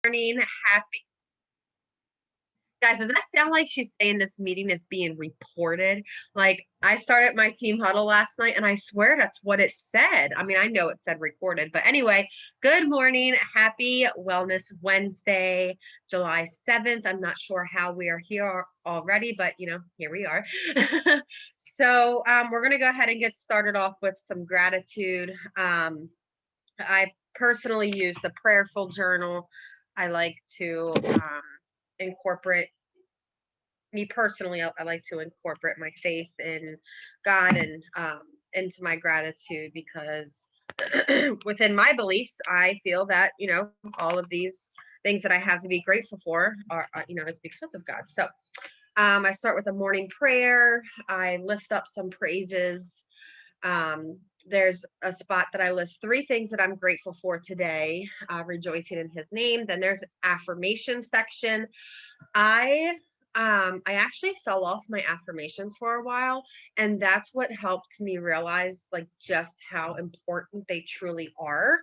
Morning, happy guys. Does that sound like she's saying this meeting is being reported? Like I started my team huddle last night and I swear that's what it said. I mean, I know it said recorded, but anyway, good morning. Happy Wellness Wednesday, July 7th. I'm not sure how we are here already, but here we are. So we're going to go ahead and get started off with some gratitude. I personally use the prayerful journal. I like to incorporate me personally. I like to incorporate my faith in God and into my gratitude because within my beliefs, I feel that all of these things that I have to be grateful for are is because of God. So I start with a morning prayer. I lift up some praises. There's a spot that I list 3 things that I'm grateful for today, rejoicing in his name. Then there's affirmation section. I actually fell off my affirmations for a while, and that's what helped me realize like just how important they truly are.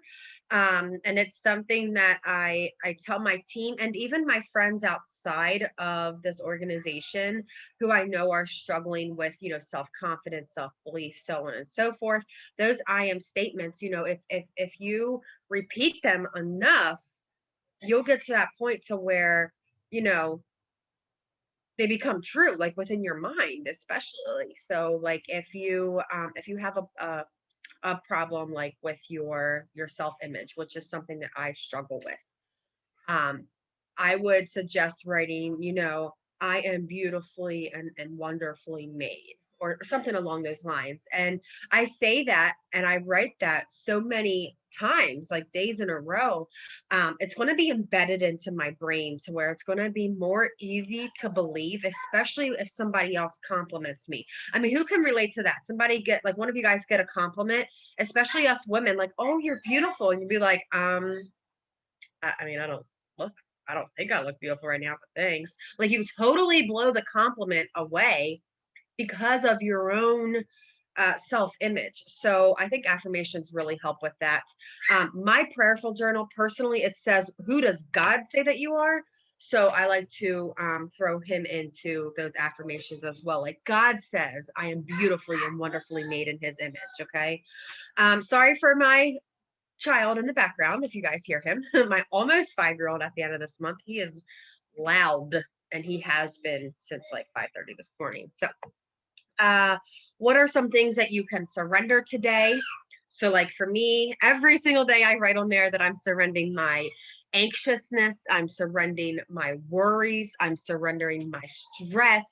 And it's something that I tell my team and even my friends outside of this organization who I know are struggling with, self-confidence, self-belief, so on and so forth. Those I am statements, if you repeat them enough, you'll get to that point to where, they become true, like within your mind, especially. So like if you have a problem like with your self-image, which is something that I struggle with, um, I would suggest writing, I am beautifully and wonderfully made, or something along those lines. And I say that and I write that so many times, like days in a row. It's going to be embedded into my brain to where it's going to be more easy to believe, especially if somebody else compliments me. I mean, who can relate to that? Somebody get like one of you guys get a compliment, especially us women, like, oh, you're beautiful. And you'd be like, I mean, look, I don't think I look beautiful right now, but thanks. Like you totally blow the compliment away because of your own self-image. So I think affirmations really help with that. My prayerful journal, personally, it says, who does God say that you are? So I like to throw him into those affirmations as well. Like God says, I am beautifully and wonderfully made in his image. Okay. Sorry for my child in the background if you guys hear him. My almost 5-year-old at the end of this month. He is loud and he has been since like 5:30 this morning. So what are some things that you can surrender today? So like for me, every single day I write on there that I'm surrendering my anxiousness, I'm surrendering my worries, I'm surrendering my stress,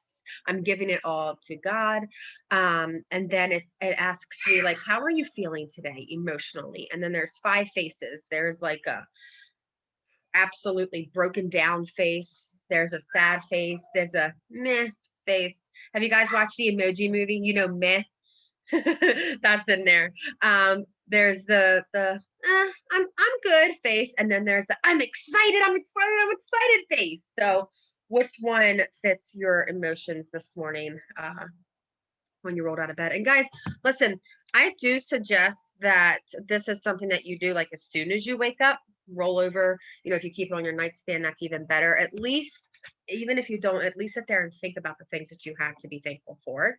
I'm giving it all to God. And then it asks me like, how are you feeling today emotionally? And then there's 5 faces. There's like a absolutely broken down face. There's a sad face. There's a meh face. Have you guys watched the Emoji Movie? Meh. That's in there. There's the I'm good face, and then there's the I'm excited face. So, which one fits your emotions this morning when you rolled out of bed? And guys, listen, I do suggest that this is something that you do like as soon as you wake up. Roll over. If you keep it on your nightstand, that's even better. At least, even if you don't, at least sit there and think about the things that you have to be thankful for.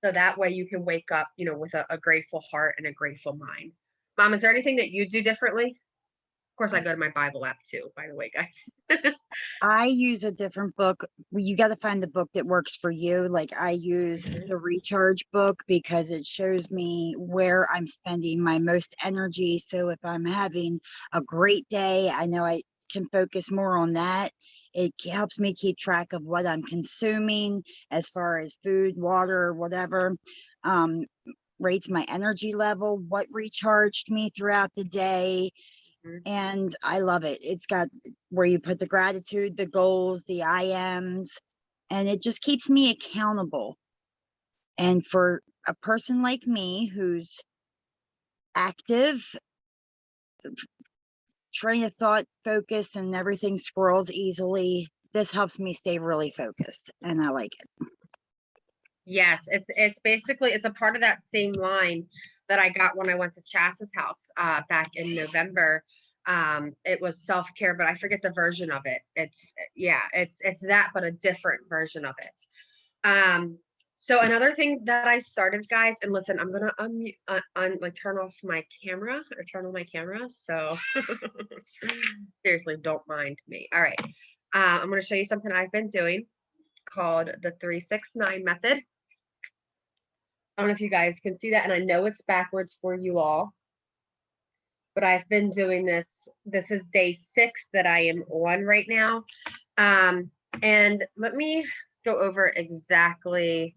So that way you can wake up, with a grateful heart and a grateful mind. Mom, is there anything that you do differently? Of course, I go to my Bible app too, by the way, guys. I use a different book. You got to find the book that works for you. Like I use the Recharge book because it shows me where I'm spending my most energy. So if I'm having a great day, I know I can focus more on that. It helps me keep track of what I'm consuming as far as food, water, whatever. Rates my energy level, what recharged me throughout the day. And I love it. It's got where you put the gratitude, the goals, the I ams, and it just keeps me accountable. And for a person like me who's active, train of thought, focus, and everything scrolls easily, this helps me stay really focused, and I like it. Yes, it's basically it's a part of that same line that I got when I went to Chas's house back in November. It was self-care, but I forget the version of it. It's that, but a different version of it. So another thing that I started, guys, and listen, I'm gonna like turn off my camera or turn on my camera. So seriously, don't mind me. All right. I'm gonna show you something I've been doing called the 369 method. I don't know if you guys can see that, and I know it's backwards for you all, but I've been doing this. This is day 6 that I am on right now. And let me go over exactly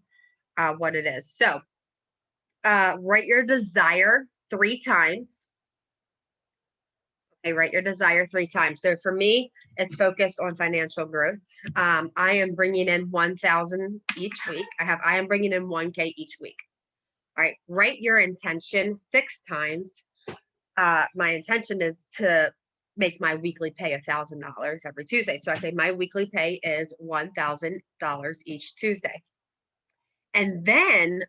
what it is. So, write your desire 3 times. Okay, write your desire 3 times. So for me, it's focused on financial growth. I am bringing in 1,000 each week. I am bringing in 1K each week. All right, write your intention 6 times. My intention is to make my weekly pay $1,000 every Tuesday. So I say my weekly pay is $1,000 each Tuesday. And then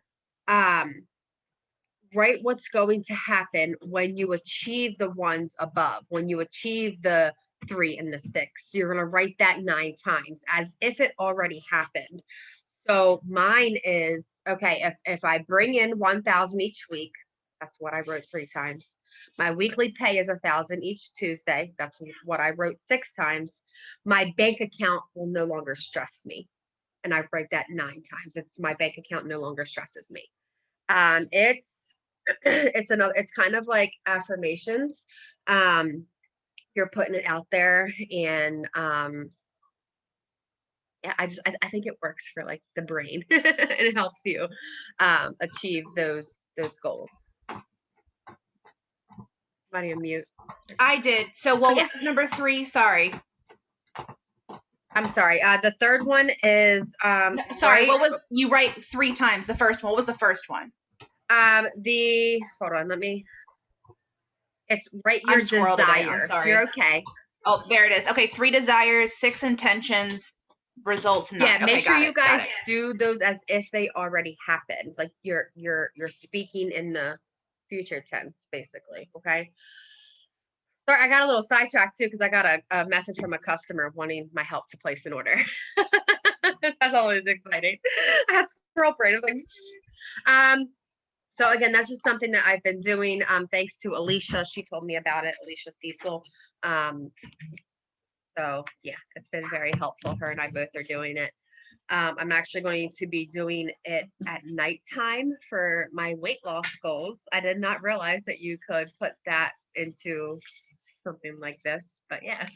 write what's going to happen when you achieve the ones above, when you achieve the 3 and the 6. You're going to write that 9 times as if it already happened. So mine is okay, if I bring in 1,000 each week, that's what I wrote 3 times. My weekly pay is 1,000 each Tuesday. That's what I wrote 6 times. My bank account will no longer stress me. And I write that 9 times. It's my bank account no longer stresses me. It's it's kind of like affirmations. Um, you're putting it out there, and yeah, I think it works for like the brain, and it helps you achieve those goals. Somebody unmute. I did. So what was number 3? Sorry. I'm sorry. The third one is No, sorry. What was you write 3 times? The first one. What was the first one? Hold on. Let me. It's write your desire. I'm sorry. You're okay. Oh, there it is. Okay, 3 desires, 6 intentions, results 9. Yeah, make okay, sure you guys do those as if they already happened. Like you're speaking in the future tense, basically. Okay. Sorry, I got a little sidetracked too because I got a message from a customer wanting my help to place an order. That's always exciting. I had squirrel brain. I was like, so again, that's just something that I've been doing. Thanks to Alicia, she told me about it. Alicia Cecil. So yeah, it's been very helpful. Her and I both are doing it. I'm actually going to be doing it at nighttime for my weight loss goals. I did not realize that you could put that into something like this, but yeah.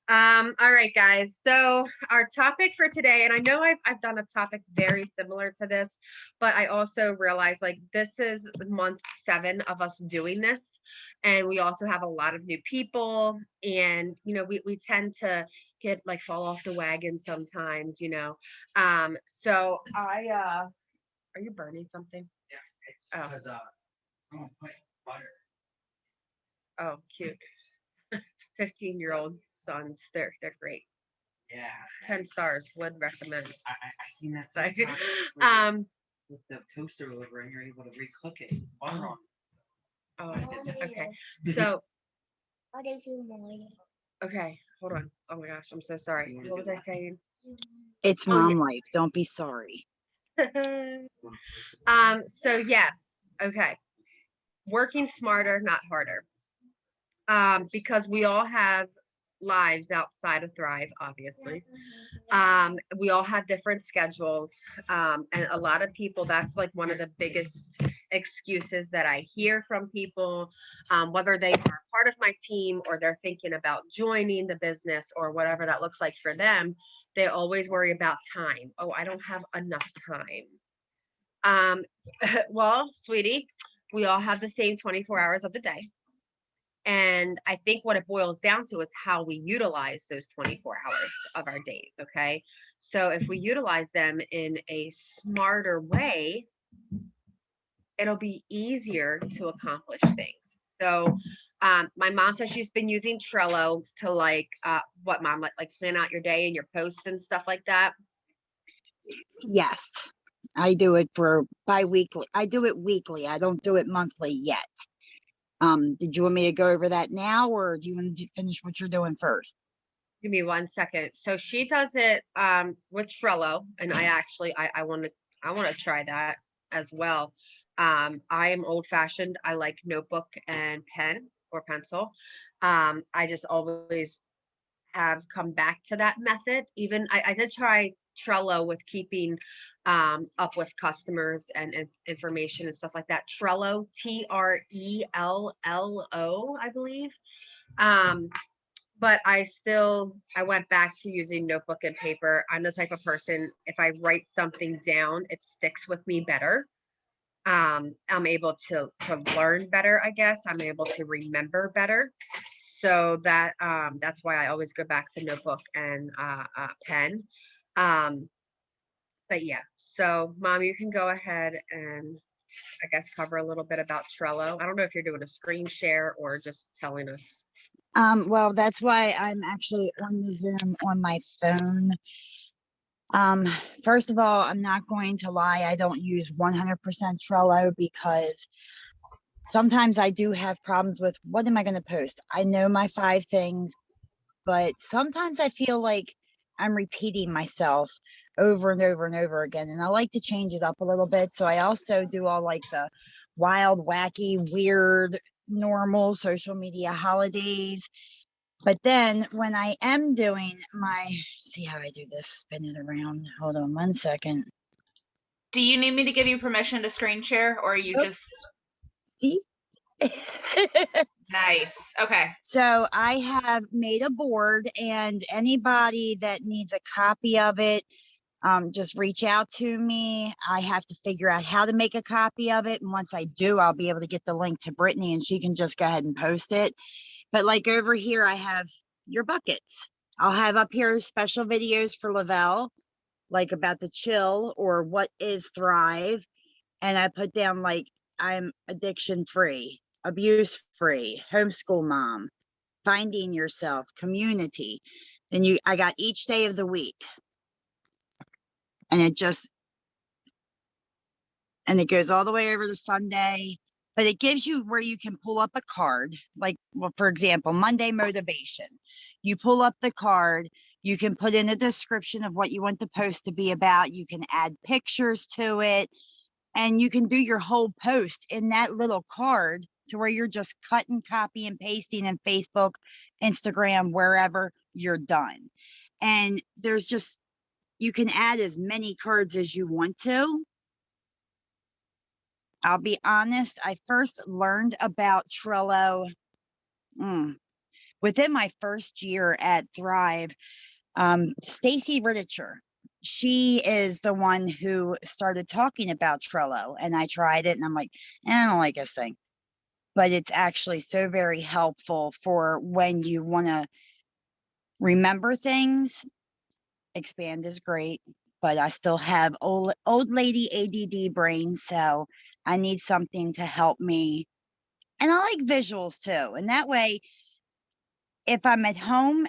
All right, guys. So our topic for today, and I know I've done a topic very similar to this, but I also realized like this is month 7 of us doing this. And we also have a lot of new people, and we tend to get like fall off the wagon sometimes. So are you burning something? Yeah, it's because someone put butter. Oh, cute. 15-year-old sons, they're great. Yeah. 10 stars, would recommend. I seen that So, with the toaster over, and you're able to recook it. Butter on. Oh, okay. So okay, hold on. Oh my gosh, I'm so sorry. What was I saying? It's mom life. Don't be sorry. So yes, okay. Working smarter, not harder. Because we all have lives outside of Thrive, obviously. We all have different schedules. And a lot of people, that's like one of the biggest excuses that I hear from people, whether they are part of my team or they're thinking about joining the business or whatever that looks like for them. They always worry about time. Oh, I don't have enough time. Well, sweetie, we all have the same 24 hours of the day. And I think what it boils down to is how we utilize those 24 hours of our days. Okay. So if we utilize them in a smarter way, it'll be easier to accomplish things. So my mom says she's been using Trello to what mom, like plan out your day and your posts and stuff like that. Yes, I do it for bi-weekly. I do it weekly. I don't do it monthly yet. Did you want me to go over that now, or do you want to finish what you're doing first? Give me 1 second. So she does it with Trello, and I want to try that as well. I am old fashioned. I like notebook and pen or pencil. I just always have come back to that method. Even I did try Trello with keeping up with customers and information and stuff like that. Trello, Trello, I believe. Um, but I went back to using notebook and paper. I'm the type of person, if I write something down, it sticks with me better. I'm able to learn better, I guess. I'm able to remember better. So that's why I always go back to notebook and pen. Um, but yeah, so mom, you can go ahead and I guess cover a little bit about Trello. I don't know if you're doing a screen share or just telling us. Well, that's why I'm actually on the Zoom on my phone. First of all, I'm not going to lie, I don't use 100% Trello because sometimes I do have problems with what am I going to post? I know my 5 things, but sometimes I feel like I'm repeating myself over and over and over again. And I like to change it up a little bit. So I also do all like the wild, wacky, weird, normal social media holidays. But then when I am doing my, see how I do this, spin it around. Hold on 1 second. Do you need me to give you permission to screen share, or are you Nope. just See? nice? Okay. So I have made a board, and anybody that needs a copy of it, just reach out to me. I have to figure out how to make a copy of it. And once I do, I'll be able to get the link to Brittany and she can just go ahead and post it. But like over here, I have your buckets. I'll have up here special videos for Lavelle, like about the chill or what is Thrive. And I put down like I'm addiction free, abuse free, homeschool mom, finding yourself, community. Then I got each day of the week. And it goes all the way over to Sunday, but it gives you where you can pull up a card. Like, well, for example, Monday motivation. You pull up the card, you can put in a description of what you want the post to be about. You can add pictures to it, and you can do your whole post in that little card to where you're just cutting, copy, and pasting in Facebook, Instagram, wherever you're done. And you can add as many cards as you want to. I'll be honest, I first learned about Trello within my first year at Thrive. Stacy Ritticher, she is the one who started talking about Trello, and I tried it and I'm like, I don't like this thing. But it's actually so very helpful for when you want to remember things. Expand is great, but I still have old lady ADD brain, so I need something to help me. And I like visuals too. And that way, if I'm at home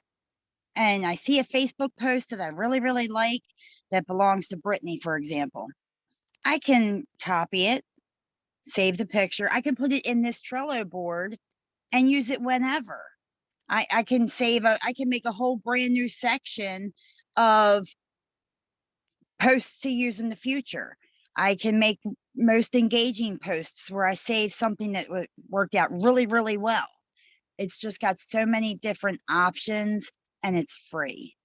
and I see a Facebook post that I really, really like that belongs to Brittany, for example, I can copy it, save the picture. I can put it in this Trello board and use it whenever. I can I can make a whole brand new section of posts to use in the future. I can make most engaging posts where I save something that worked out really, really well. It's just got so many different options and it's free.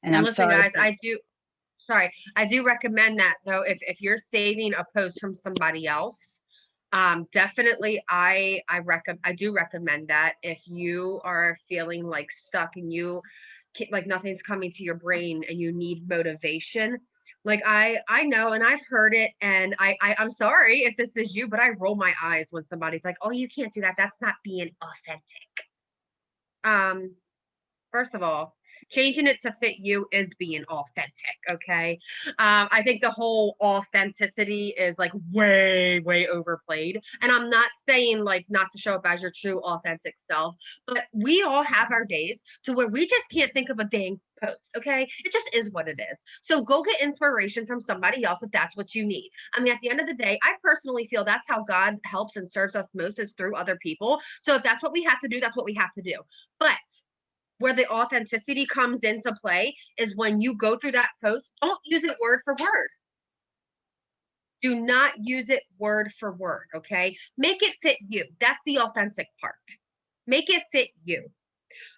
And And I'm listen, sorry. guys, I do recommend that though. If you're saving a post from somebody else, definitely I do recommend that if you are feeling like stuck and you like nothing's coming to your brain and you need motivation. Like I know and I've heard it, and I'm sorry if this is you, but I roll my eyes when somebody's like, oh, you can't do that. That's not being authentic. Um First of all, changing it to fit you is being authentic, okay? I think the whole authenticity is like way overplayed. And I'm not saying like not to show up as your true authentic self, but we all have our days to where we just can't think of a dang post, okay? It just is what it is. So go get inspiration from somebody else if that's what you need. I mean, at the end of the day, I personally feel that's how God helps and serves us most is through other people. So if that's what we have to do, that's what we have to do. But where the authenticity comes into play is when you go through that post, don't use it word for word. Do not use it word for word, okay? Make it fit you. That's the authentic part. Make it fit you.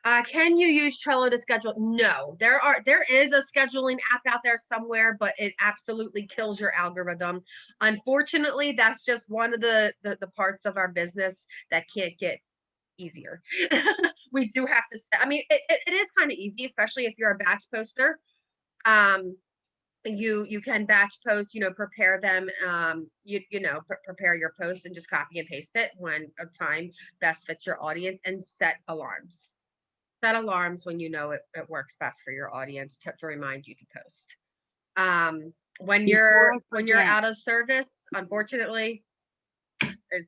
Can you use Trello to schedule? No, there is a scheduling app out there somewhere, but it absolutely kills your algorithm. Unfortunately, that's just one of the parts of our business that can't get easier. We do have to I mean, it is kind of easy, especially if you're a batch poster. Um, you can batch post, prepare them, prepare your post and just copy and paste it when a time best fits your audience and set alarms. Set alarms when it works best for your audience to remind you to post. When Before I when you're forget, out of service, unfortunately,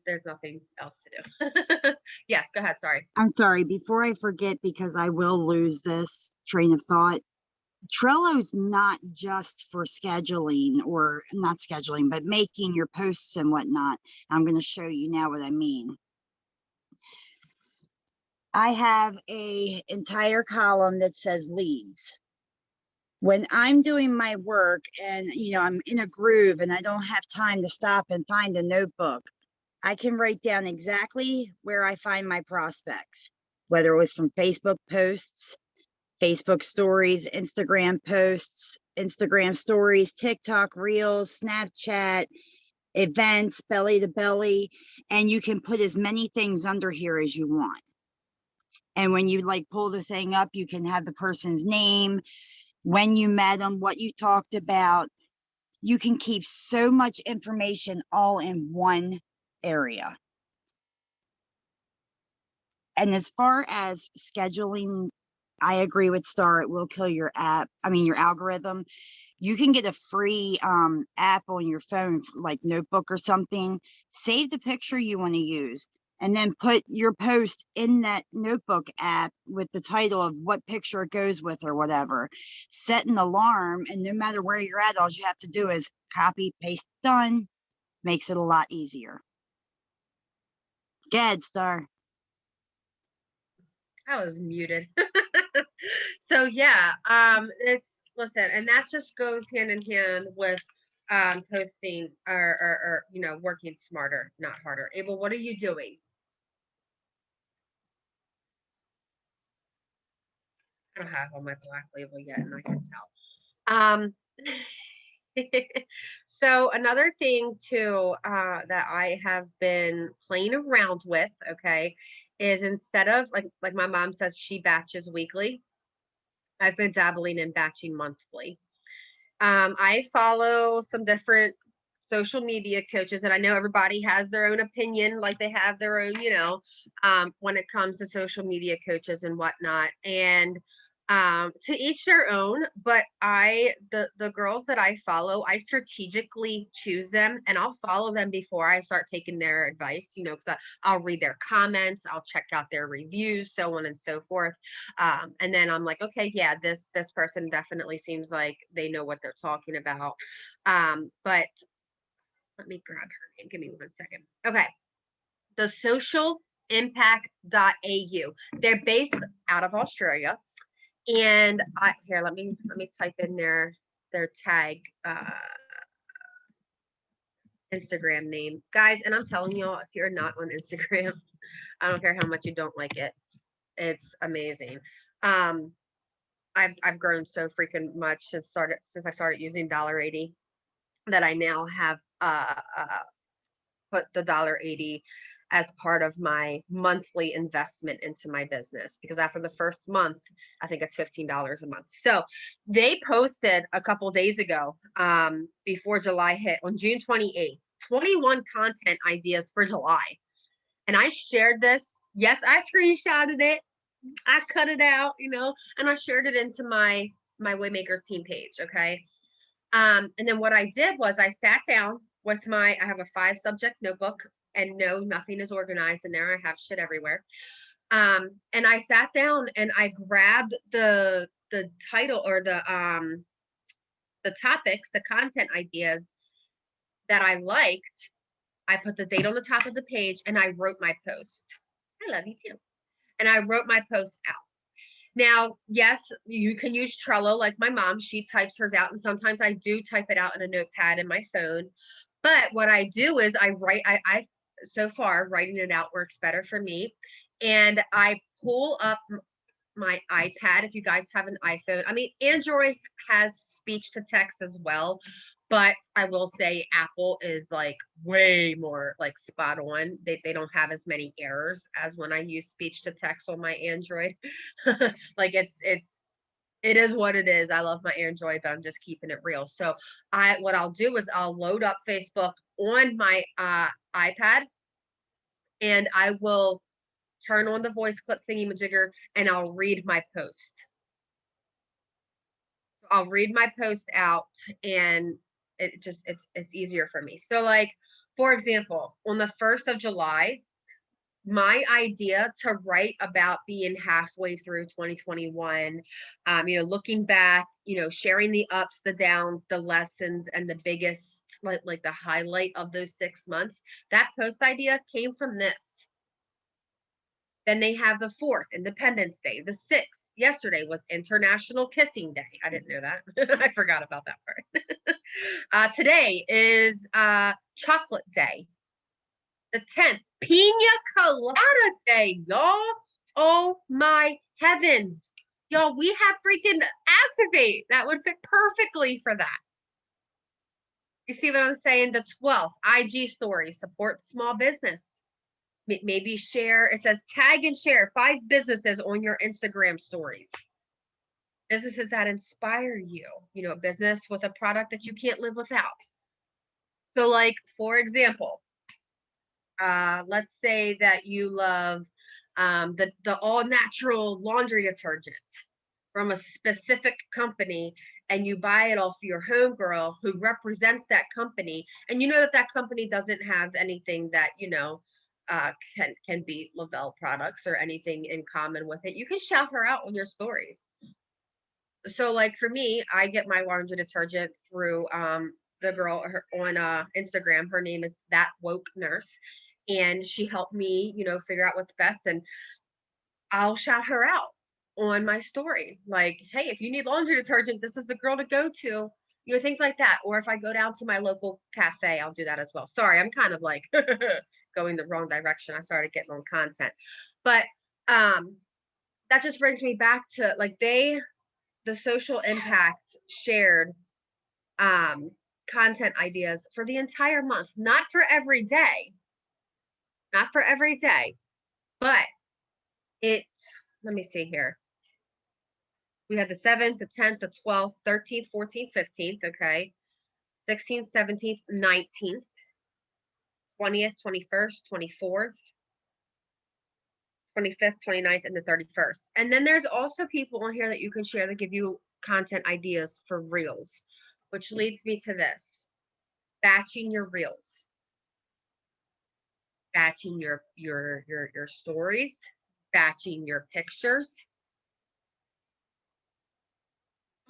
there's nothing else to do. Yes, go ahead. Sorry. I'm sorry, before I forget, because I will lose this train of thought. Trello's not just for scheduling or not scheduling, but making your posts and whatnot. I'm going to show you now what I mean. I have a entire column that says leads. When I'm doing my work and, I'm in a groove and I don't have time to stop and find a notebook, I can write down exactly where I find my prospects, whether it was from Facebook posts, Facebook stories, Instagram posts, Instagram stories, TikTok reels, Snapchat, events, belly to belly, and you can put as many things under here as you want. And when you like pull the thing up, you can have the person's name, when you met them, what you talked about. You can keep so much information all in one area. And as far as scheduling, I agree with Starr. It will kill your your algorithm. You can get a free app on your phone, like Notebook or something. Save the picture you want to use, and then put your post in that Notebook app with the title of what picture it goes with or whatever. Set an alarm, and no matter where you're at, all you have to do is copy, paste, done. Makes it a lot easier. Good, Starr. I was muted. So yeah, it's listen, and that just goes hand in hand with posting or working smarter, not harder. Abel, what are you doing? I don't have on my black label yet, and I can tell. So another thing too that I have been playing around with, okay, is instead of like my mom says she batches weekly, I've been dabbling in batching monthly. I follow some different social media coaches, and I know everybody has their own opinion, like they have their own, when it comes to social media coaches and whatnot. And to each their own. But the girls that I follow, I strategically choose them, and I'll follow them before I start taking their advice. Because I'll read their comments, I'll check out their reviews, so on and so forth. And then I'm like, okay, yeah, this person definitely seems like they know what they're talking about. But let me grab her name. Give me 1 second. Okay. The social impact.au. They're based out of Australia. And here, let me type in their tag Instagram name. Guys, and I'm telling y'all, if you're not on Instagram, I don't care how much you don't like it. It's amazing. Um, I've grown so freaking much since I started using $1.80 that I now have put the $1.80 as part of my monthly investment into my business, because after the first month, I think it's $15 a month. So they posted a couple days ago, before July hit, on June 28th, 21 content ideas for July. And I shared this. Yes, I screenshotted it. I cut it out, and I shared it into my Waymakers team page. Okay. And then what I did was I sat down with I have a 5 subject notebook, and no, nothing is organized in there. I have shit everywhere. And I sat down and I grabbed the title, or the topics, the content ideas that I liked. I put the date on the top of the page and I wrote my post. I love you too. And I wrote my post out. Now, yes, you can use Trello like my mom. She types hers out, and sometimes I do type it out in a notepad in my phone. But what I do is I write, I so far writing it out works better for me. And I pull up my iPad. If you guys have an iPhone, I mean, Android has speech to text as well, but I will say Apple is like way more like spot on. They don't have as many errors as when I use speech to text on my Android. Like it is what it is. I love my Android, but I'm just keeping it real. So what I'll do is I'll load up Facebook on my iPad, and I will turn on the voice clip thingy majigger, and I'll read my post. I'll read my post out, and it's easier for me. So like, for example, on the 1st of July, my idea to write about being halfway through 2021, looking back, sharing the ups, the downs, the lessons, and the biggest, like the highlight of those 6 months, that post idea came from this. Then they have the 4th, Independence Day. The 6th, yesterday was International Kissing Day. I didn't know that. I forgot about that part. Today is Chocolate Day. The 10th, Pina Colada Day, y'all. Oh my heavens. Y'all, we have freaking Activate. That would fit perfectly for that. You see what I'm saying? The 12th, IG story, support small business. Maybe share, it says tag and share 5 businesses on your Instagram stories. Businesses that inspire you, a business with a product that you can't live without. So like, for example, let's say that you love the all natural laundry detergent from a specific company, and you buy it off your homegirl who represents that company, and you know that company doesn't have anything that can be Lavelle products or anything in common with it. You can shout her out on your stories. So like for me, I get my laundry detergent through the girl on Instagram. Her name is That Woke Nurse, and she helped me, figure out what's best, and I'll shout her out on my story. Like, hey, if you need laundry detergent, this is the girl to go to. Things like that. Or if I go down to my local cafe, I'll do that as well. Sorry, I'm kind of like going the wrong direction. I started getting on content. But that just brings me back to like the social impact shared content ideas for the entire month, not for every day, but it's, let me see here. We had the 7th, the 10th, the 12th, 13th, 14th, 15th, okay. 16th, 17th, 19th, 20th, 21st, 24th, 25th, 29th, and the 31st. And then there's also people on here that you can share that give you content ideas for reels, which leads me to this. Batching your reels. Batching your stories, batching your pictures.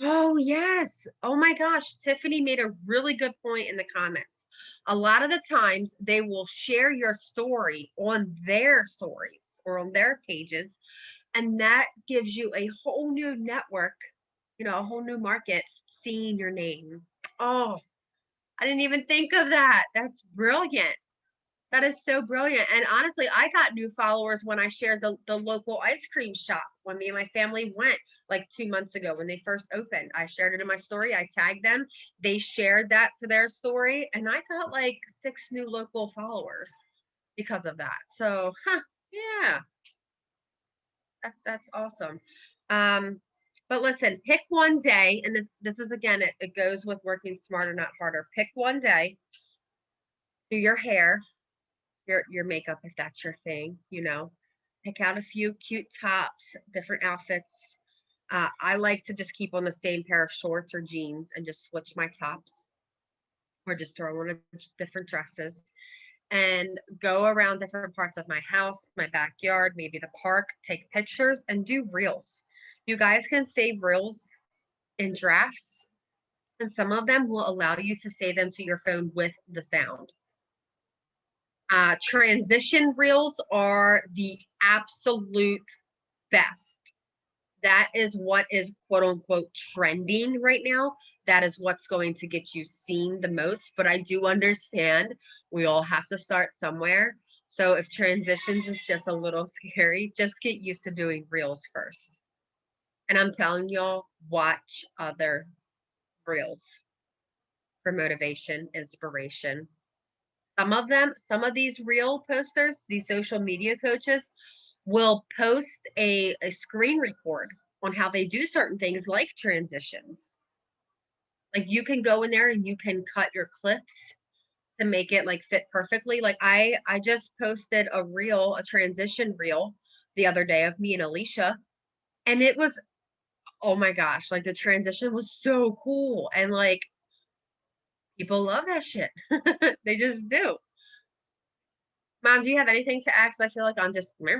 Oh, yes. Oh my gosh. Tiffany made a really good point in the comments. A lot of the times they will share your story on their stories or on their pages, and that gives you a whole new network, a whole new market seeing your name. Oh, I didn't even think of that. That's brilliant. That is so brilliant. And honestly, I got new followers when I shared the local ice cream shop when me and my family went like 2 months ago when they first opened. I shared it in my story. I tagged them. They shared that to their story. And I got like 6 new local followers because of that. So, yeah, that's awesome. But listen, pick one day. And this is, again, it goes with working smarter, not harder. Pick one day, do your hair, your makeup if that's your thing, pick out a few cute tops, different outfits. I like to just keep on the same pair of shorts or jeans and just switch my tops or just throw on different dresses and go around different parts of my house, my backyard, maybe the park, take pictures and do reels. You guys can save reels in drafts, and some of them will allow you to save them to your phone with the sound. Transition reels are the absolute best. That is what is quote unquote trending right now. That is what's going to get you seen the most. But I do understand we all have to start somewhere. So if transitions is just a little scary, just get used to doing reels first. And I'm telling y'all, watch other reels for motivation, inspiration. Some of these reel posters, these social media coaches, will post a screen record on how they do certain things like transitions. Like you can go in there and you can cut your clips to make it like fit perfectly. Like I just posted a reel, a transition reel the other day of me and Alicia, and it was, oh my gosh, like the transition was so cool, and like people love that shit. They just do. Mom, do you have anything to add? 'Cause I feel like I'm just Yeah,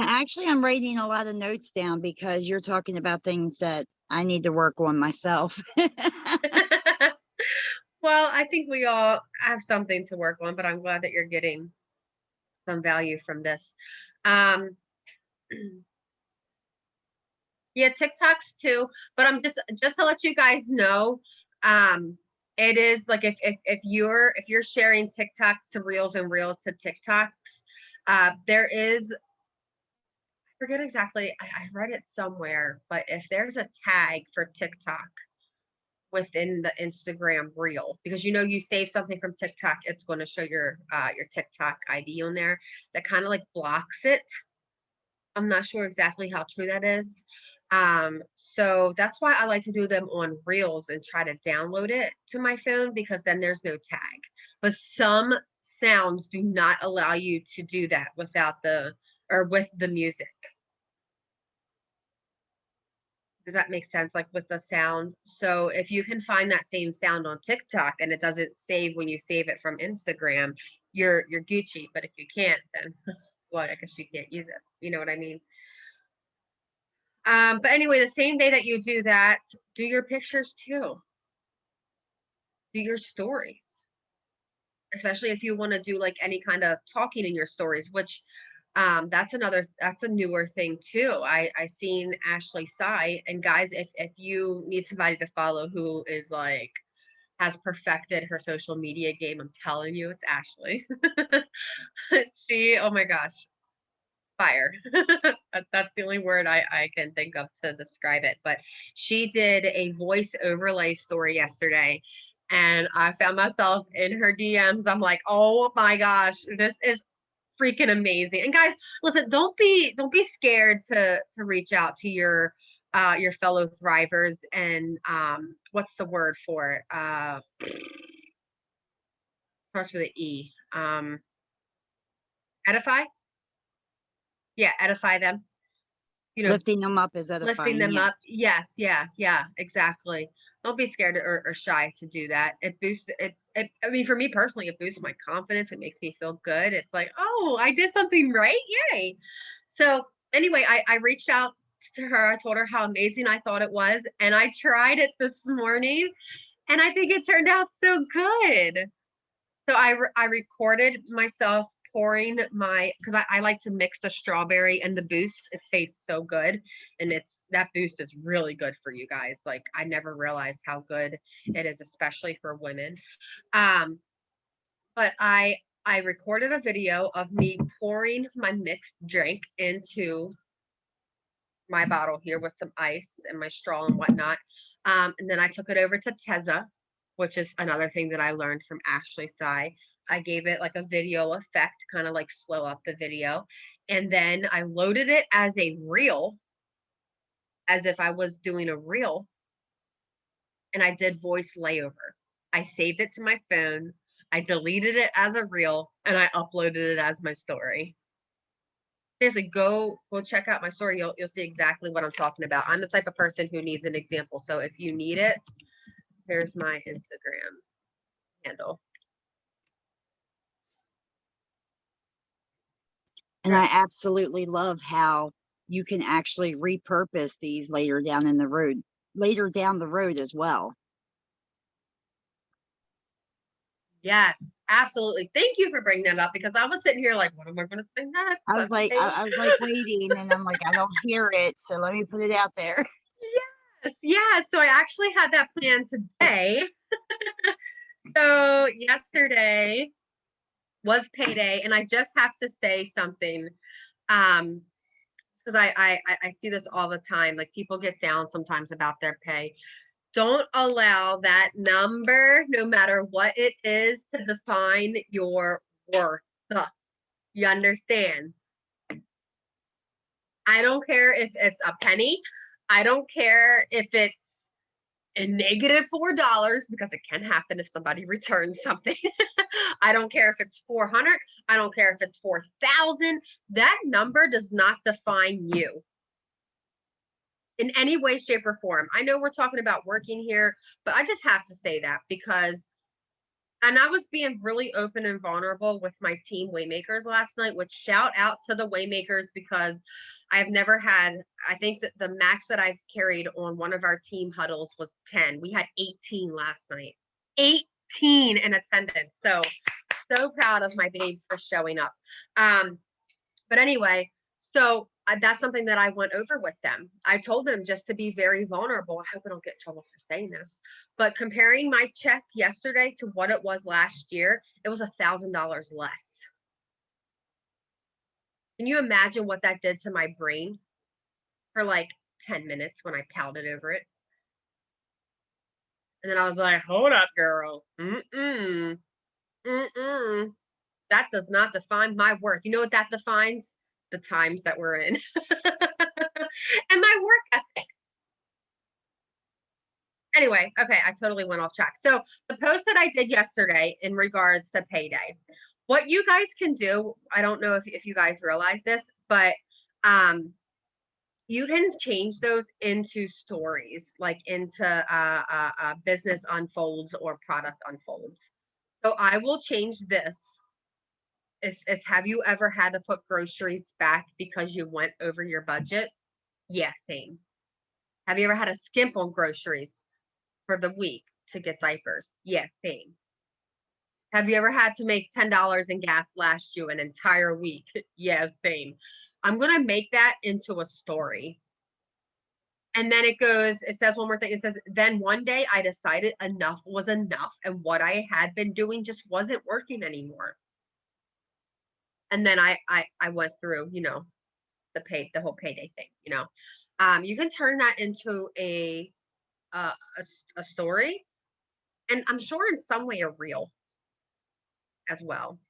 actually, I'm writing a lot of notes down because you're talking about things that I need to work on myself. Well, I think we all have something to work on, but I'm glad that you're getting some value from this. Um, yeah, TikToks too, but I'm just to let you guys know, um, it is like if you're sharing TikToks to Reels and Reels to TikToks, there is, I forget exactly, I read it somewhere, but if there's a tag for TikTok within the Instagram reel, because you know you save something from TikTok, it's going to show your TikTok ID on there that kind of like blocks it. I'm not sure exactly how true that is. So that's why I like to do them on reels and try to download it to my phone because then there's no tag. But some sounds do not allow you to do that without the or with the music. Does that make sense? Like with the sound. So if you can find that same sound on TikTok and it doesn't save when you save it from Instagram, you're Gucci. But if you can't, then well, I guess you can't use it. You know what I mean? But anyway, the same day that you do that, do your pictures too. Do your stories, especially if you want to do like any kind of talking in your stories, which that's a newer thing too. I seen Ashley Sai, and guys, if you need somebody to follow who is like has perfected her social media game, I'm telling you, it's Ashley. She, oh my gosh, fire. That's the only word I can think of to describe it. But she did a voice overlay story yesterday, and I found myself in her DMs. I'm like, oh my gosh, this is freaking amazing. And guys, listen, don't be scared to reach out to your fellow thrivers and what's the word for it? Starts with an E. Edify? Yeah, edify them. You know, Lifting them up is lifting edifying. them Yes. up. Yes, yeah, yeah, exactly. Don't be scared or shy to do that. It boosts it. I mean, for me personally, it boosts my confidence. It makes me feel good. It's like, oh, I did something right. Yay. So anyway, I reached out to her. I told her how amazing I thought it was. And I tried it this morning and I think it turned out so good. So I recorded myself pouring my because I like to mix the strawberry and the boost. It tastes so good, and it's that boost is really good for you guys. Like I never realized how good it is, especially for women. Um, but I recorded a video of me pouring my mixed drink into my bottle here with some ice and my straw and whatnot. And then I took it over to Teza, which is another thing that I learned from Ashley Sai. I gave it like a video effect, kind of like slow up the video. And then I loaded it as a reel, as if I was doing a reel. And I did voice layover. I saved it to my phone. I deleted it as a reel and I uploaded it as my story. seriously, go check out my story. You'll see exactly what I'm talking about. I'm the type of person who needs an example. So if you need it, here's my Instagram handle. And I absolutely love how you can actually repurpose these later down the road as well. Yes, absolutely. Thank you for bringing that up because I was sitting here like, what am I going to say next? I was like, waiting, and I'm like, I don't hear it, so let me put it out there. Yes, yeah. So I actually had that plan today. So yesterday was payday, and I just have to say something. Because I see this all the time. Like people get down sometimes about their pay. Don't allow that number, no matter what it is, to define your worth. You understand? I don't care if it's a penny. I don't care if it's a -$4 because it can happen if somebody returns something. I don't care if it's 400. I don't care if it's 4,000. That number does not define you in any way, shape, or form. I know we're talking about working here, but I just have to say that because, and I was being really open and vulnerable with my team Waymakers last night, which shout out to the Waymakers because I've never had, I think that the max that I've carried on one of our team huddles was 10. We had 18 last night. 18 in attendance. So proud of my babes for showing up. But anyway, so that's something that I went over with them. I told them just to be very vulnerable. I hope I don't get in trouble for saying this, but comparing my check yesterday to what it was last year, it was $1,000 less. Can you imagine what that did to my brain for like 10 minutes when I pouted over it? And then I was like, hold up, girl. Mm-mm. Mm-mm. That does not define my worth. You know what that defines? The times that we're in. And my work ethic. Anyway, okay, I totally went off track. So the post that I did yesterday in regards to payday, what you guys can do, I don't know if you guys realize this, but you can change those into stories, like into business unfolds or product unfolds. So I will change this. It's have you ever had to put groceries back because you went over your budget? Yeah, same. Have you ever had to skimp on groceries for the week to get diapers? Yeah, same. Have you ever had to make $10 in gas last you an entire week? Yeah, same. I'm going to make that into a story. And then it says one more thing. It says, then one day I decided enough was enough and what I had been doing just wasn't working anymore. And then I went through, the whole payday thing, you can turn that into a story, and I'm sure in some way a reel as well.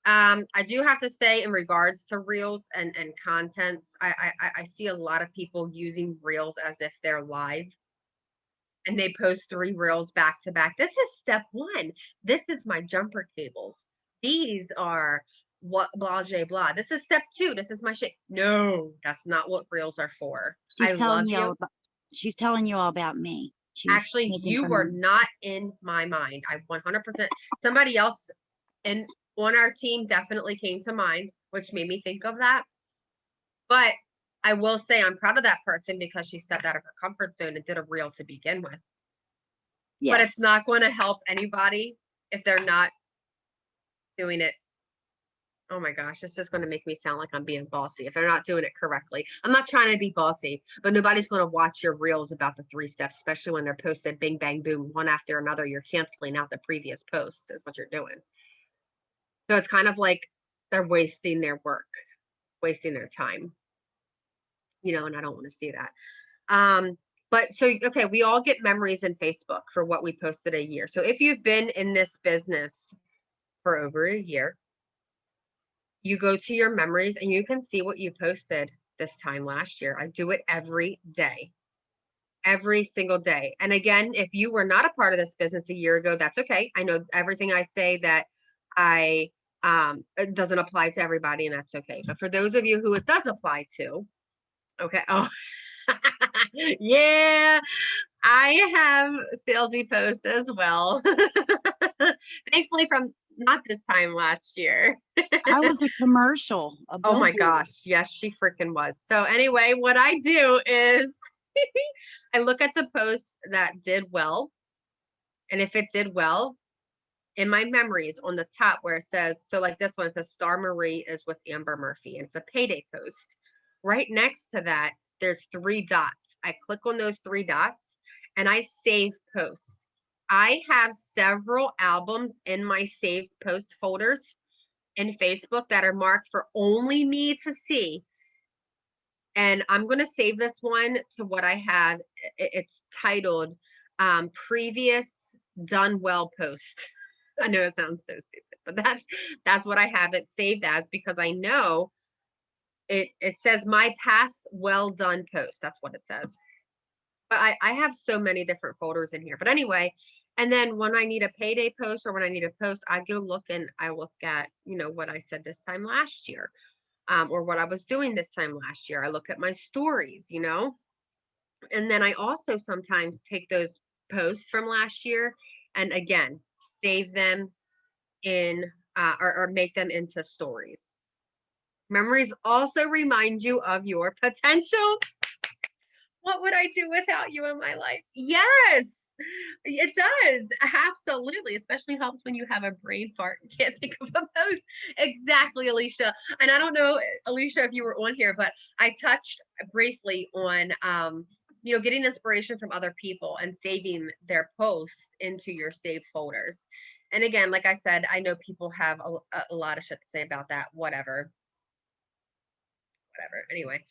I do have to say in regards to reels and contents, I see a lot of people using reels as if they're live, and they post 3 reels back to back. This is step 1. This is my jumper cables. These are what blah blah blah. This is step 2. This is my shit. No, that's not what reels are for. I love you. She's telling you all about me. Actually, you were not in my mind. I 100%. Somebody else and on our team definitely came to mind, which made me think of that. But I will say I'm proud of that person because she stepped out of her comfort zone and did a reel to begin with. Yes. But it's not going to help anybody if they're not doing it. Oh my gosh, this is going to make me sound like I'm being bossy if they're not doing it correctly. I'm not trying to be bossy, but nobody's going to watch your reels about the 3 steps, especially when they're posted bing, bang, boom, one after another. You're canceling out the previous post is what you're doing. So it's kind of like they're wasting their work, wasting their time, and I don't want to see that. But so, okay, we all get memories in Facebook for what we posted a year. So if you've been in this business for over a year, you go to your memories and you can see what you posted this time last year. I do it every day, every single day. And again, if you were not a part of this business a year ago, that's okay. I know everything I say that I It doesn't apply to everybody, and that's okay. But for those of you who it does apply to, okay. Oh, yeah, I have salesy posts as well. Thankfully, from not this time last year. I was a commercial, a Oh my billboard. gosh, yes, she freaking was. So anyway, what I do is I look at the posts that did well, and if it did well, in my memories on the top where it says, so like this one says Star Marie is with Amber Murphy, and it's a payday post. Right next to that, there's 3 dots. I click on those 3 dots and I save posts. I have several albums in my saved post folders in Facebook that are marked for only me to see. And I'm going to save this one to what I had. It's titled Previous Done Well Post. I know it sounds so stupid, but that's what I have it saved as, because I know it says my past well done post. That's what it says. But I have so many different folders in here. But anyway, and then when I need a payday post or when I need a post, I go look and I look at, what I said this time last year, or what I was doing this time last year. I look at my stories, and then I also sometimes take those posts from last year and again save them in or make them into stories. Memories also remind you of your potential. What would I do without you in my life? Yes, it does. Absolutely. Especially helps when you have a brain fart and can't think of a post. Exactly, Alicia. And I don't know, Alicia, if you were on here, but I touched briefly on getting inspiration from other people and saving their posts into your saved folders. And again, like I said, I know people have a lot of shit to say about that. Whatever. Anyway,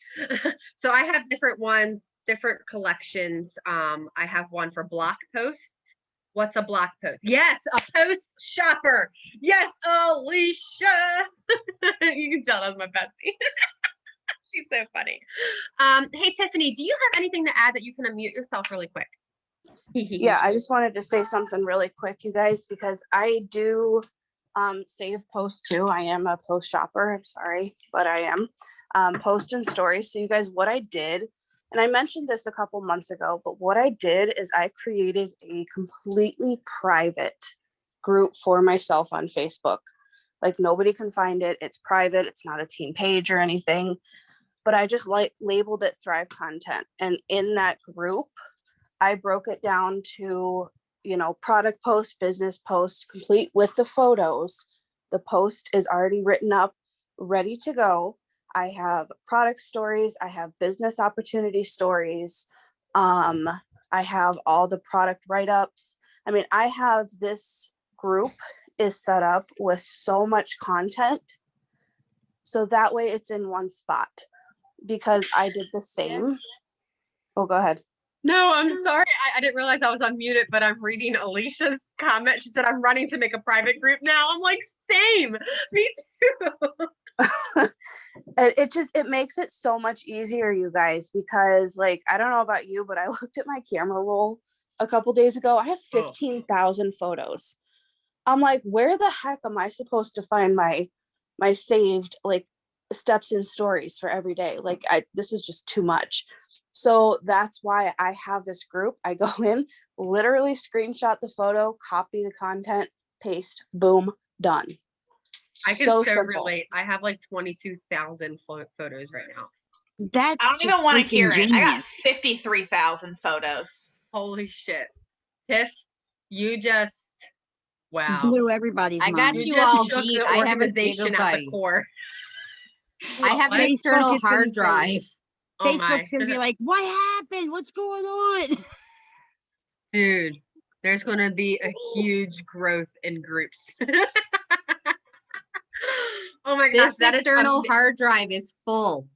so I have different ones, different collections. I have one for block posts. What's a block post? Yes, a post shopper. Yes, Alicia. You can tell that's my bestie. She's so funny. Hey, Tiffany, do you have anything to add that you can unmute yourself really quick? Yeah, I just wanted to say something really quick, you guys, because I do save posts too. I am a post shopper. I'm sorry, but I am post and stories. So you guys, what I did, and I mentioned this a couple months ago, but what I did is I created a completely private group for myself on Facebook. Like nobody can find it. It's private. It's not a team page or anything, but I just labeled it Thrive Content. And in that group, I broke it down to, product post, business post, complete with the photos. The post is already written up, ready to go. I have product stories. I have business opportunity stories. I have all the product write-ups. I mean, I have this group is set up with so much content. So that way it's in one spot, because I did the same. Oh, go ahead. No, I'm sorry. I didn't realize I was unmuted, but I'm reading Alicia's comment. She said, I'm running to make a private group now. I'm like, same. Me too. It makes it so much easier, you guys, because I don't know about you, but I looked at my camera roll a couple days ago. I have 15,000 photos. I'm like, where the heck am I supposed to find my saved steps and stories for every day? This is just too much. So that's why I have this group. I go in, literally screenshot the photo, copy the content, paste, boom, done. I can so relate. I have 22,000 photos right now. That's I don't even want to hear genius. it. I got 53,000 photos. Holy shit. Tiff, you just, wow. Blew everybody's I mind. got you all beat. I have a organization at the gigabyte. core. I have an Facebook external is gonna hard say- drive. Oh my. Facebook's gonna be like, what happened? What's going on? Dude, there's gonna be a huge growth in groups. Oh my gosh, This that external is hard drive is full.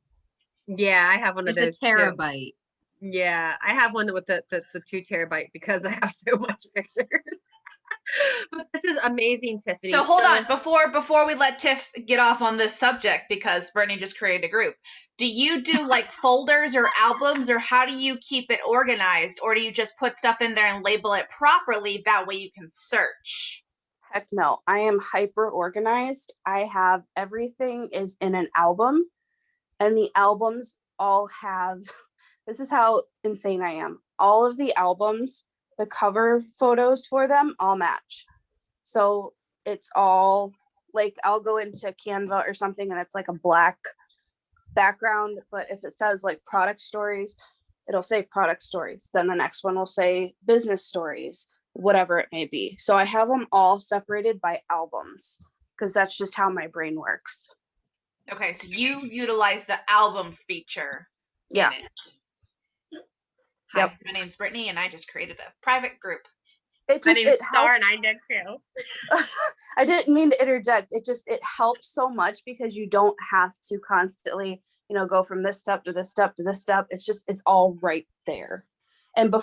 Yeah, I have one of It's those a too. terabyte. Yeah, I have one with the 2 terabyte because I have so much pictures. But this is amazing, Tiffany. So hold on, before we let Tiff get off on this subject, because Brittany just created a group, do you do folders or albums, or how do you keep it organized, or do you just put stuff in there and label it properly, that way you can search? Heck no, I am hyper organized. I have everything is in an album, and the albums all have, this is how insane I am. All of the albums, the cover photos for them all match. So it's all like, I'll go into Canva or something and it's like a black background, but if it says like product stories, it'll say product stories. Then the next one will say business stories, whatever it may be. So I have them all separated by albums because that's just how my brain works. Okay, so you utilize the album feature Yeah. in it. Hi, Yep. my name's Brittany, and I just created a private group. It My just, name's it Starr, and I helps. did too. I didn't mean to interject. It helps so much because you don't have to constantly, go from this step to this step to this step. It's all right there. And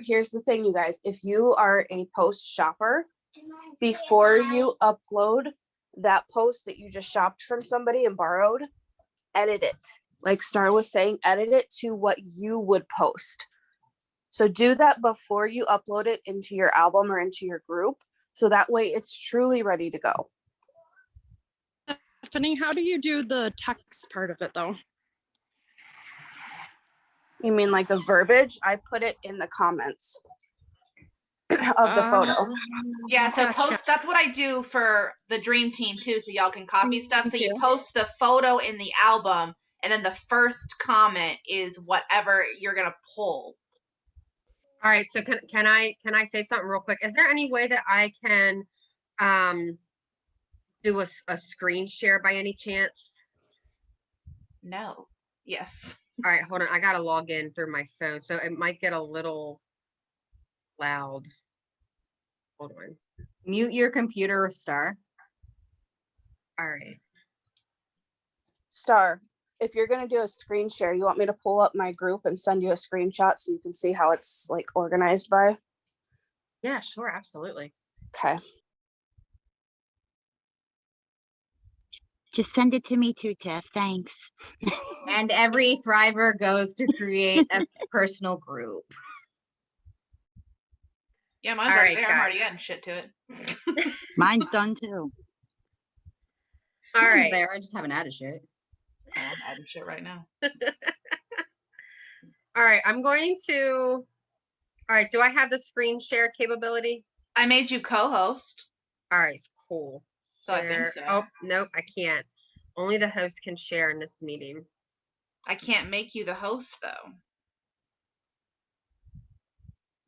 here's the thing, you guys, if you are a post shopper, before you upload that post that you just shopped from somebody and borrowed, edit it. Like Starr was saying, edit it to what you would post. So do that before you upload it into your album or into your group. So that way it's truly ready to go. Stephanie, how do you do the text part of it though? You mean like the verbiage? I put it in the comments of the photo. Yeah, so Gotcha. that's what I do for the Dream Team too, so y'all can copy stuff. So Thank you you. post the photo in the album, and then the first comment is whatever you're gonna pull. All right, so can I say something real quick? Is there any way that I can do a screen share by any chance? No. Yes. All right, hold on. I gotta log in through my phone, so it might get a little loud. Hold on. Mute your computer, Star. All right. Starr, if you're going to do a screen share, you want me to pull up my group and send you a screenshot so you can see how it's like organized by? Yeah, sure, absolutely. Okay. Just send it to me too, Tiff. Thanks. And every Thriver goes to create a personal group. Yeah, mine's All already right, there. I'm guys. already adding shit to it. Mine's done too. All Mine's right. there. I just haven't added shit. I'm adding shit right now. All right, I'm going to. All right, do I have the screen share capability? I made you co-host, All right, cool. so I think Share- so. Oh, nope, I can't. Only the host can share in this meeting. I can't make you the host though.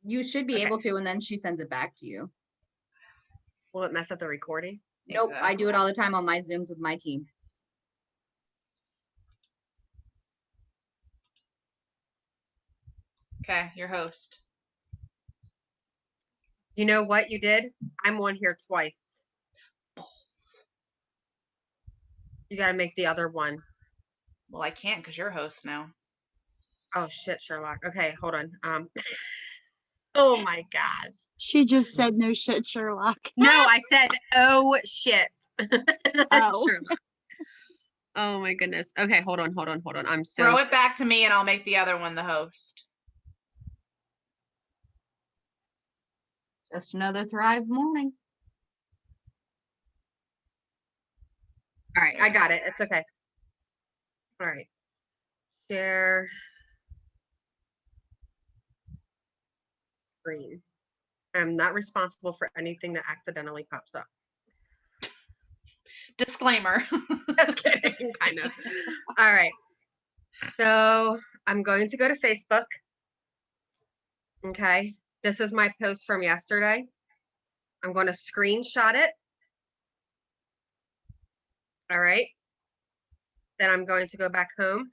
You should be Okay. able to, and then she sends it back to you. Will it mess up the recording? Nope, I do it all the time on my Zooms with my team. Okay, your host. You know what you did? I'm on here twice. You gotta make the other one. Well, I can't because you're host now. Oh shit, Sherlock. Okay, hold on. Oh my gosh. She just said no shit, Sherlock. No, I said oh shit. Oh. Sherlock. Oh my goodness. Okay, hold on. I'm so Throw it back to me and I'll make the other one the host. Just another Thrive morning. all right, I got it. It's okay. All right. Share screen. I'm not responsible for anything that accidentally pops up. Disclaimer. Just kidding, kind of. All right. So I'm going to go to Facebook. Okay. This is my post from yesterday. I'm going to screenshot it. All right. Then I'm going to go back home.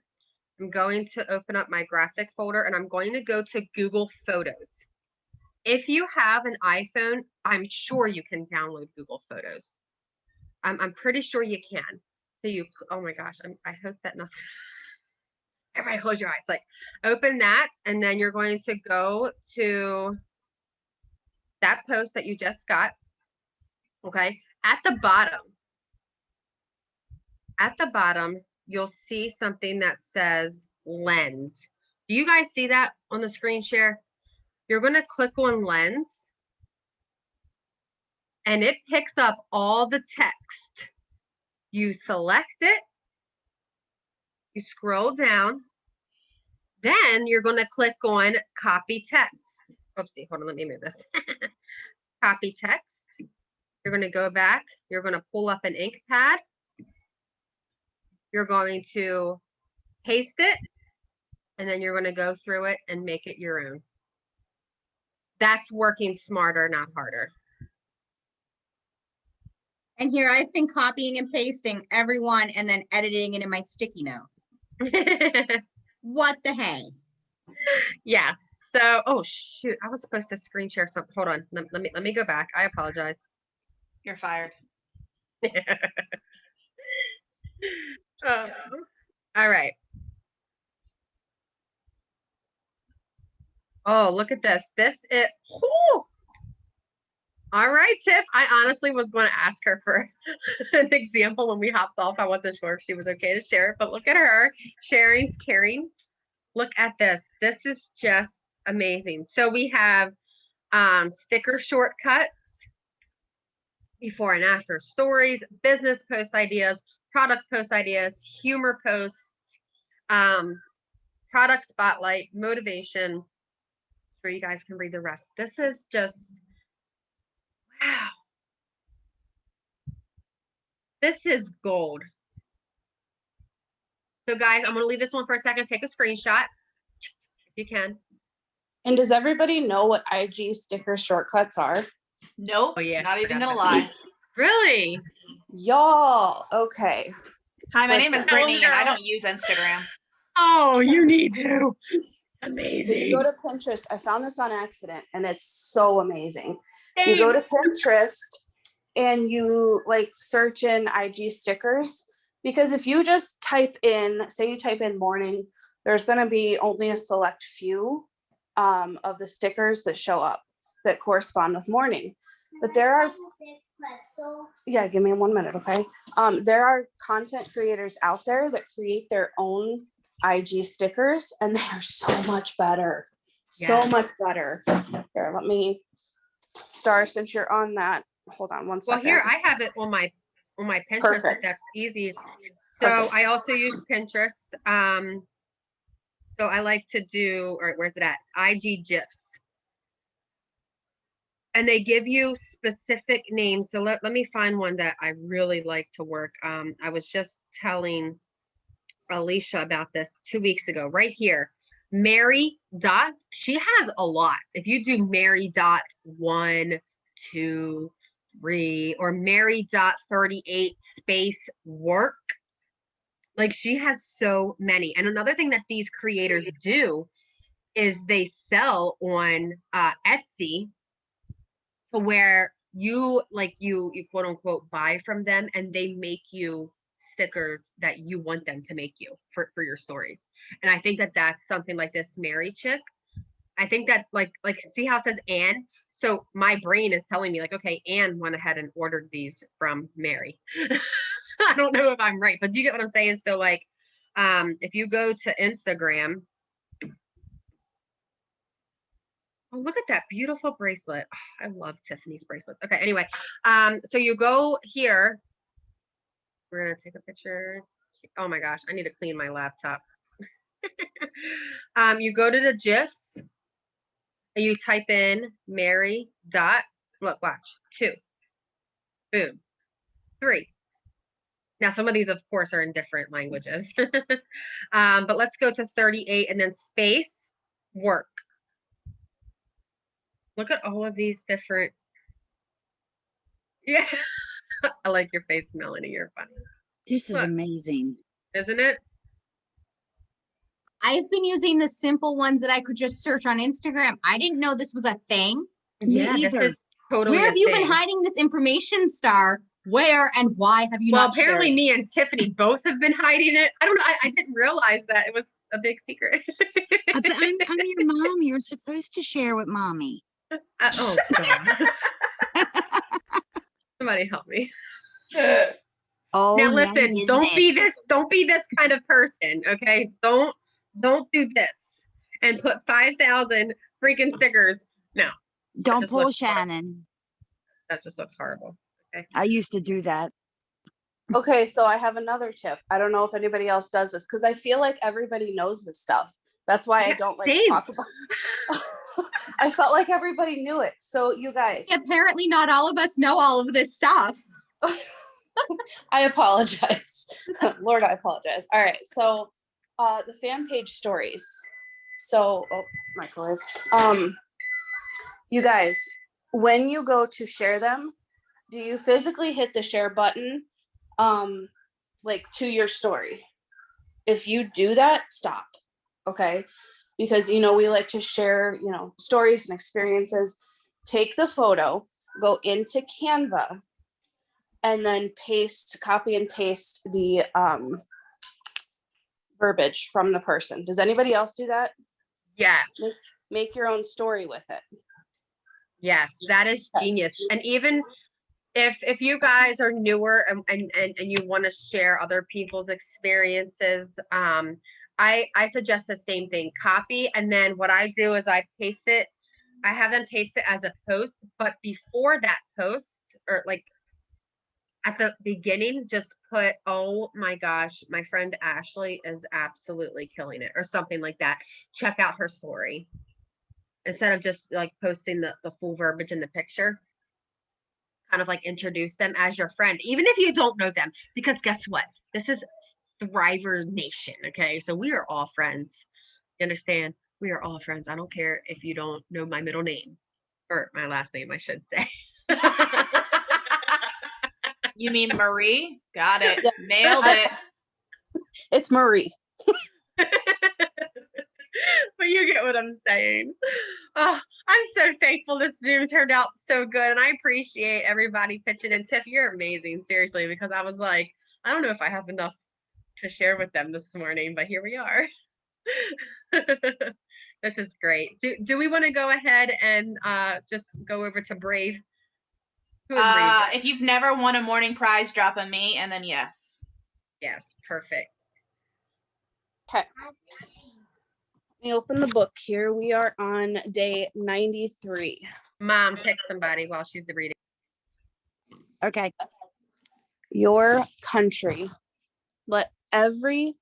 I'm going to open up my graphic folder and I'm going to go to Google Photos. If you have an iPhone, I'm sure you can download Google Photos. I'm pretty sure you can. So oh my gosh, I hope that nothing. Everybody close your eyes. Like, open that, and then you're going to go to that post that you just got. Okay. At the bottom, you'll see something that says lens. Do you guys see that on the screen share? You're going to click on lens. and it picks up all the text. You select it, you scroll down, then you're going to click on copy text. Oopsie, hold on, let me move this. Copy text. You're going to go back, you're going to pull up an ink pad. You're going to paste it, and then you're going to go through it and make it your own. That's working smarter, not harder. And here I've been copying and pasting everyone and then editing it in my sticky note. What the hey? Yeah. So, oh shoot, I was supposed to screen share something. Hold on. Let me go back. I apologize. You're fired. All right. Oh, look at this. This is. Whew. All right, Tiff. I honestly was going to ask her for an example when we hopped off. I wasn't sure if she was okay to share it, but look at her. Sharing's caring. Look at this. This is just amazing. So we have sticker shortcuts, before and after stories, business post ideas, product post ideas, humor posts, product spotlight, motivation. Sure, you guys can read the rest. This is just, wow. This is gold. So guys, I'm going to leave this one for a second. Take a screenshot if you can. And does everybody know what IG sticker shortcuts are? Nope. Oh, yeah, Not even forgot gonna that. lie. Really? Y'all, okay. Hi, my name is Listen. Brittany, and I don't use Instagram. Oh, you need to. So you Amazing. go to Pinterest. I found this on accident and it's so amazing. You go to Pinterest and you like search in IG stickers, because if you just type in, say you type in morning, there's going to be only a select few of the stickers that show up that correspond with morning. But there are, yeah, give me 1 minute, okay? There are content creators out there that create their own IG stickers, and they are so much better. So Yes. much better. Here, let me, Starr, since you're on that, hold on 1 second. Well, here I have it on my Pinterest. If Perfect. that's easy. So Perfect. I also use Pinterest. So I like to do, or where's it at? IG GIFs. And they give you specific names. So let me find one that I really like to work. I was just telling Alicia about this 2 weeks ago, right here. Mary dot, she has a lot. If you do Mary dot 1, 2, 3, or Mary dot 38 space work, like she has so many. And another thing that these creators do is they sell on Etsy, to where you quote unquote buy from them, and they make you stickers that you want them to make you for your stories. And I think that that's something like this Mary chick. I think that like see how it says Anne? So my brain is telling me like, okay, Anne went ahead and ordered these from Mary. I don't know if I'm right, but do you get what I'm saying? So like, if you go to Instagram, oh, look at that beautiful bracelet. Oh, I love Tiffany's bracelet. Okay, anyway, so you go here. We're gonna take a picture. Oh my gosh, I need to clean my laptop. You go to the GIFs and you type in Mary dot, look, watch, 2, boom, 3. Now, some of these, of course, are in different languages. But let's go to 38 and then space work. Look at all of these different. Yeah. I like your face, Melanie. You're funny. This is Look. amazing. Isn't it? I've been using the simple ones that I could just search on Instagram. I didn't know this was a thing. Me Yeah, this either. is totally Where a have you been thing. hiding this information, Starr? Where and why have you Well, not shared apparently it? me and Tiffany both have been hiding it. I don't know. I didn't realize that it was a big secret. But I'm your mom. You're supposed to share with mommy. Oh, God. Somebody help me. Oh, Now now listen, you don't did be this kind of person, okay? Don't do this and put 5,000 freaking stickers. No. Don't just pull looks fun. Shannon. That just looks horrible. Okay. I used to do that. Okay, so I have another tip. I don't know if anybody else does this because I feel like everybody knows this stuff. That's why I Yeah, don't like to same. talk about. I felt like everybody knew it. So you guys, Apparently not all of us know all of this stuff. I apologize. Lord, I apologize. All right, so the fan page stories. So, oh, microwave. You guys, when you go to share them, do you physically hit the share button, like to your story? If you do that, stop. Okay, because we like to share, stories and experiences. Take the photo, go into Canva, and then copy and paste the verbiage from the person. Does anybody else do that? Yes. Make your own story with it. Yes, that is genius. And even if you guys are newer and you want to share other people's experiences, I suggest the same thing. Copy, and then what I do is I paste it. I have them paste it as a post, but before that post, or like at the beginning, just put, "Oh my gosh, my friend Ashley is absolutely killing it," or something like that. Check out her story instead of just like posting the full verbiage in the picture. Kind of like introduce them as your friend, even if you don't know them, because guess what? This is Thriver Nation. Okay, so we are all friends. You understand? We are all friends. I don't care if you don't know my middle name or my last name, I should say. You mean Marie? Got it. Yeah. Nailed it. It's Marie. But you get what I'm saying. Oh, I'm so thankful this Zoom turned out so good, and I appreciate everybody pitching in. Tiff, you're amazing, seriously, because I was like, I don't know if I have enough to share with them this morning, but here we are. This is great. Do we want to go ahead and just go over to Brave? Who is Brave? If you've never won a morning prize, drop a me, and then yes. Yes, perfect. Okay. Let me open the book here. We are on day 93. Mom, pick somebody while she's reading. Okay. Your country. Let every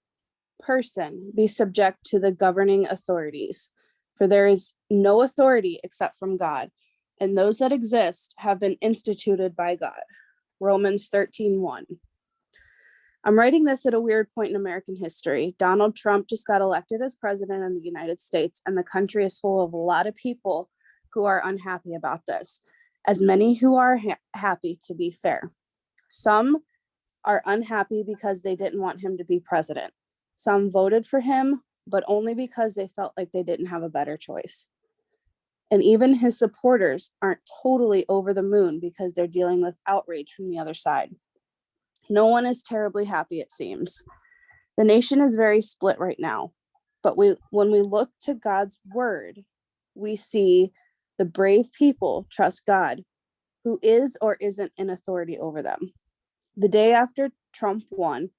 person be subject to the governing authorities, for there is no authority except from God, and those that exist have been instituted by God. Romans 13:1. I'm writing this at a weird point in American history. Donald Trump just got elected as president of the United States, and the country is full of a lot of people who are unhappy about this, as many who are happy, to be fair. Some are unhappy because they didn't want him to be president. Some voted for him, but only because they felt like they didn't have a better choice. And even his supporters aren't totally over the moon because they're dealing with outrage from the other side. No one is terribly happy, it seems. The nation is very split right now, but when we look to God's word, we see the brave people trust God, who is or isn't in authority over them. The day after Trump won,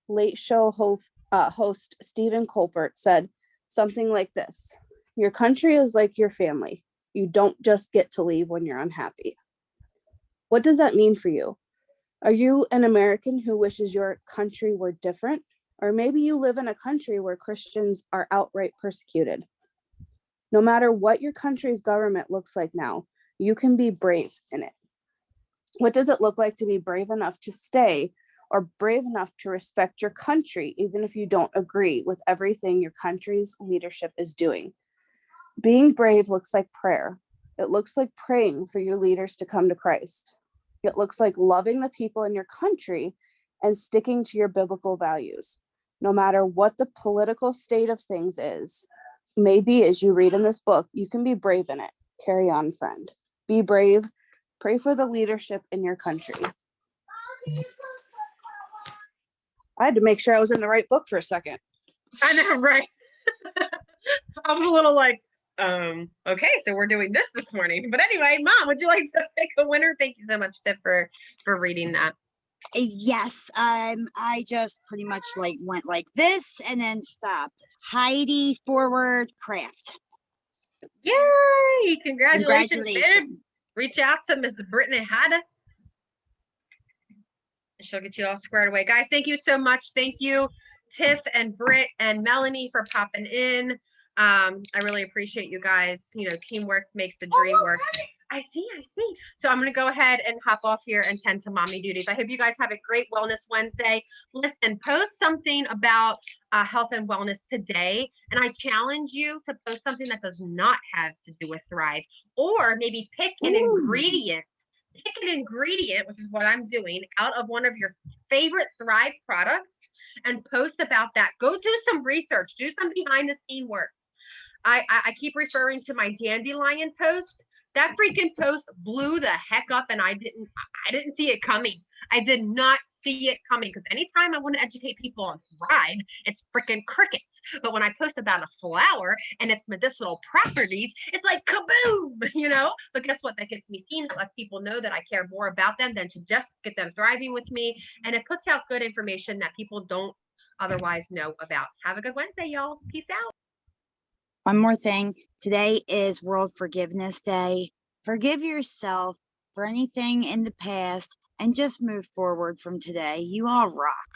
late show host Stephen Colbert said something like this: "Your country is like your family. You don't just get to leave when you're unhappy." What does that mean for you? Are you an American who wishes your country were different? Or maybe you live in a country where Christians are outright persecuted. No matter what your country's government looks like now, you can be brave in it. What does it look like to be brave enough to stay, or brave enough to respect your country, even if you don't agree with everything your country's leadership is doing? Being brave looks like prayer. It looks like praying for your leaders to come to Christ. It looks like loving the people in your country and sticking to your biblical values, no matter what the political state of things is. Maybe as you read in this book, you can be brave in it. Carry on, friend. Be brave. Pray for the leadership in your country. I had to make sure I was in the right book for a second. I know, right? I was a little like, okay, so we're doing this morning. But anyway, Mom, would you like to pick a winner? Thank you so much, Tiff, for reading that. Yes, I just pretty much like went like this and then stopped. Heidi Forward Craft. Yay! Congratulations, babe. Congratulations. reach out to Miss Brittany Hadda. She'll get you all squared away. Guys, thank you so much. Thank you, Tiff and Britt and Melanie, for popping in. I really appreciate you guys. You know, teamwork makes the dream work. I see. So I'm going to go ahead and hop off here and tend to mommy duties. I hope you guys have a great Wellness Wednesday. Listen, post something about health and wellness today. And I challenge you to post something that does not have to do with Thrive, or maybe pick an ingredient. Pick an ingredient, which is what I'm doing, out of one of your favorite Thrive products and post about that. Go do some research, do some behind the scene work. I keep referring to my dandelion post. That freaking post blew the heck up, and I didn't see it coming. I did not see it coming, because anytime I want to educate people on Thrive, it's freaking crickets. But when I post about a flower and its medicinal properties, it's like kaboom, you know? But guess what? That gets me seen. It lets people know that I care more about them than to just get them thriving with me. And it puts out good information that people don't otherwise know about. Have a good Wednesday, y'all. Peace out. One more thing. Today is World Forgiveness Day. Forgive yourself for anything in the past and just move forward from today. You all rock.